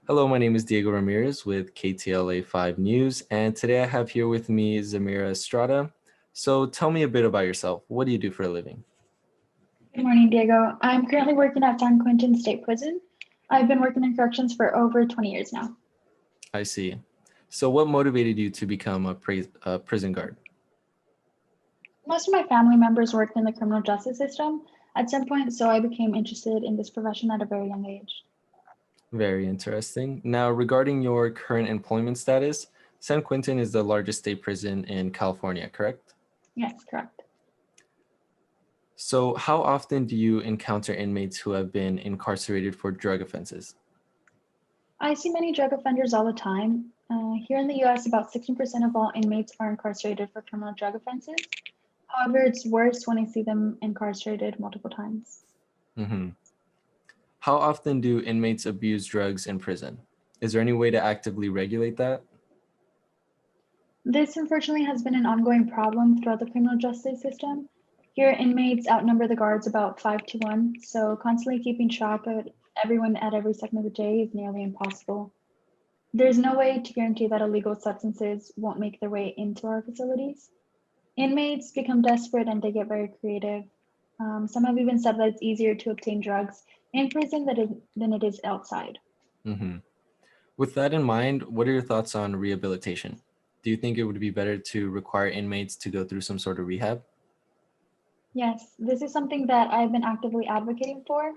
Hello, my name is Diego Ramirez with KTLA 5 News, and today I have here with me Zamira Estrada. So tell me a bit about yourself. What do you do for a living? Good morning, Diego. I'm currently working at San Quentin State Prison. I've been working in corrections for over 20 years now. I see. So what motivated you to become a prison guard? Most of my family members worked in the criminal justice system at some point, so I became interested in this profession at a very young age. Very interesting. Now, regarding your current employment status, San Quentin is the largest state prison in California, correct? Yes, correct. So how often do you encounter inmates who have been incarcerated for drug offenses? I see many drug offenders all the time. Here in the US, about 16% of all inmates are incarcerated for criminal drug offenses. However, it's worse when I see them incarcerated multiple times. hmm How often do inmates abuse drugs in prison? Is there any way to actively regulate that? This unfortunately has been an ongoing problem throughout the criminal justice system. Here, inmates outnumber the guards about 5 to 1, so constantly keeping track of everyone at every second of the day is nearly impossible. There's no way to guarantee that illegal substances won't make their way into our facilities. Inmates become desperate and they get very creative. Some have even said that it's easier to obtain drugs in prison than it is outside. hmm With that in mind, what are your thoughts on rehabilitation? Do you think it would be better to require inmates to go through some sort of rehab? Yes, this is something that I've been actively advocating for.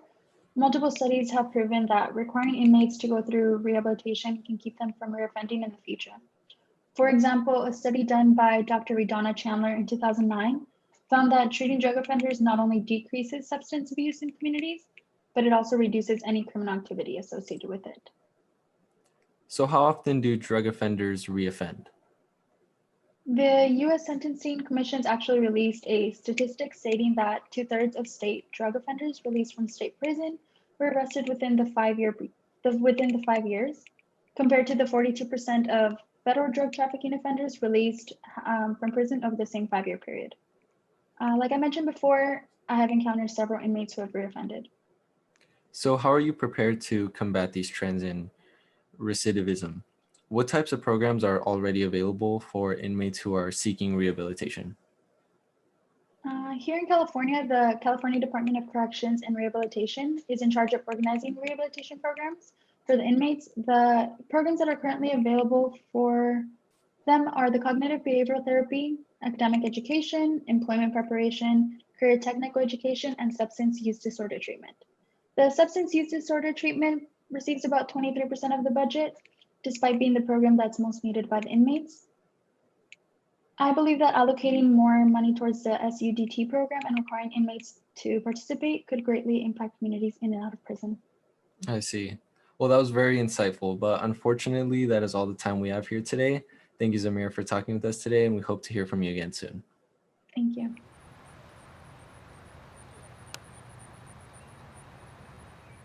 Multiple studies have proven that requiring inmates to go through rehabilitation can keep them from reoffending in the future. For example, a study done by Dr. Redonna Chandler in 2009 found that treating drug offenders not only decreases substance abuse in communities, but it also reduces any criminal activity associated with it. So how often do drug offenders reoffend? The US Sentencing Commission's actually released a statistic stating that two-thirds of state drug offenders released from state prison were arrested within the 5 years, compared to the 42% of federal drug trafficking offenders released from prison over the same 5-year period. Like I mentioned before, I have encountered several inmates who have reoffended. So how are you prepared to combat these trends in recidivism? What types of programs are already available for inmates who are seeking rehabilitation? Here in California, the California Department of Corrections and Rehabilitation is in charge of organizing rehabilitation programs for the inmates. The programs that are currently available for them are the cognitive behavioral therapy, academic education, employment preparation, career technical education, and substance use disorder treatment. The substance use disorder treatment receives about 23% of the budget, despite being the program that's most needed by the inmates. I believe that allocating more money towards the SUDT program and requiring inmates to participate could greatly impact communities in and out of prison. I see. Well, that was very insightful, but unfortunately, that is all the time we have here today. Thank you, Zamir, for talking with us today, and we hope to hear from you again soon. Thank you.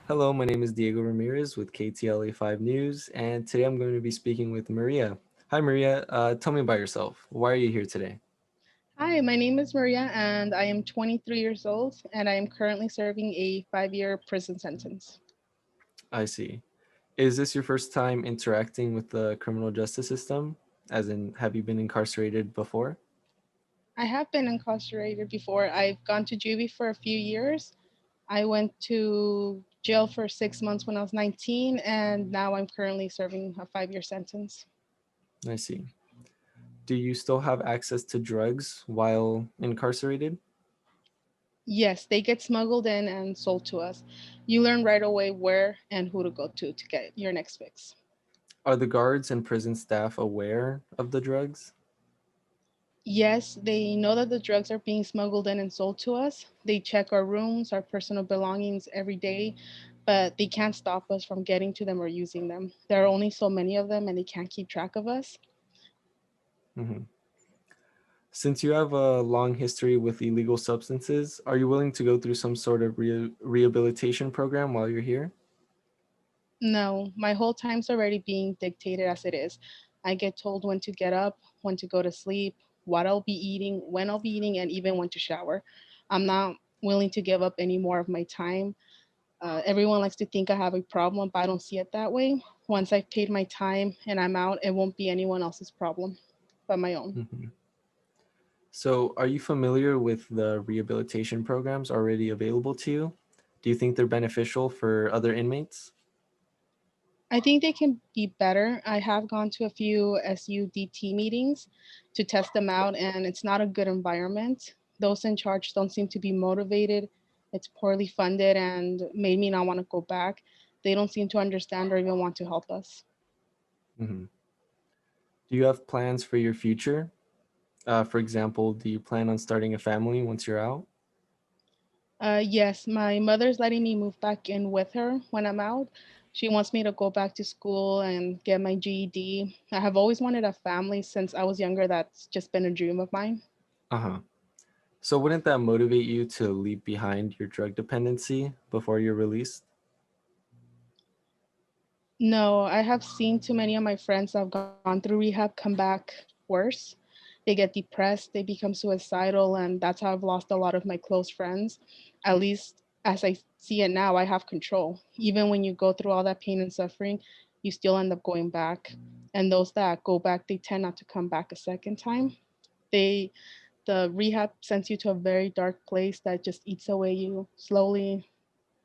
Hello, my name is Diego Ramirez with KTLA 5 News, and today I'm going to be speaking with Maria. Hi, Maria. Tell me about yourself. Why are you here today? Hi, my name is Maria and I am 23 years old and I am currently serving a 5-year prison sentence. I see. Is this your first time interacting with the criminal justice system? As in, have you been incarcerated before? I have been incarcerated before. I've gone to juvie for a few years. I went to jail for 6 months when I was 19 and now I'm currently serving a 5-year sentence. I see. Do you still have access to drugs while incarcerated? Yes, they get smuggled in and sold to us. You learn right away where and who to go to get your next fix. Are the guards and prison staff aware of the drugs? Yes, they know that the drugs are being smuggled in and sold to us. They check our rooms, our personal belongings every day, but they can't stop us from getting to them or using them. There are only so many of them and they can't keep track of us. Mhm. Since you have a long history with illegal substances, are you willing to go through some sort of rehabilitation program while you're here? No, my whole time's already being dictated as it is. I get told when to get up, when to go to sleep, what I'll be eating, when I'll be eating, and even when to shower. I'm not willing to give up any more of my time. Everyone likes to think I have a problem, but I don't see it that way. Once I've paid my time and I'm out, it won't be anyone else's problem but my own. Mhm. So, are you familiar with the rehabilitation programs already available to you? Do you think they're beneficial for other inmates? I think they can be better. I have gone to a few SUDT meetings to test them out, and it's not a good environment. Those in charge don't seem to be motivated. It's poorly funded and made me not want to go back. They don't seem to understand or even want to help us. Mhm. Do you have plans for your future? For example, do you plan on starting a family once you're out? Yes, my mother's letting me move back in with her when I'm out. She wants me to go back to school and get my GED. I have always wanted a family since I was younger. That's just been a dream of mine. Uh huh. So, wouldn't that motivate you to leave behind your drug dependency before you're released? No, I have seen too many of my friends that have gone through rehab come back worse. They get depressed, they become suicidal, and that's how I've lost a lot of my close friends. At least as I see it now, I have control. Even when you go through all that pain and suffering, you still end up going back. And those that go back, they tend not to come back a second time. They the rehab sends you to a very dark place that just eats away you slowly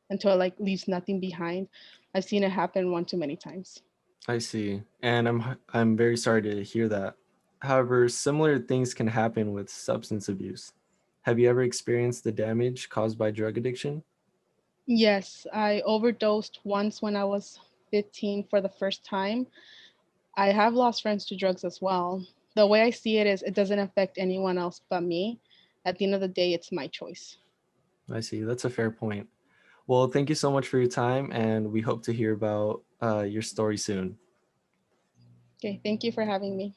until it like leaves nothing behind. I've seen it happen one too many times. I see. And I'm very sorry to hear that. However, similar things can happen with substance abuse. Have you ever experienced the damage caused by drug addiction? Yes, I overdosed once when I was 15 for the first time. I have lost friends to drugs as well. The way I see it is it doesn't affect anyone else but me. At the end of the day, it's my choice. I see. That's a fair point. Well, thank you so much for your time, and we hope to hear about your story soon. Okay, thank you for having me.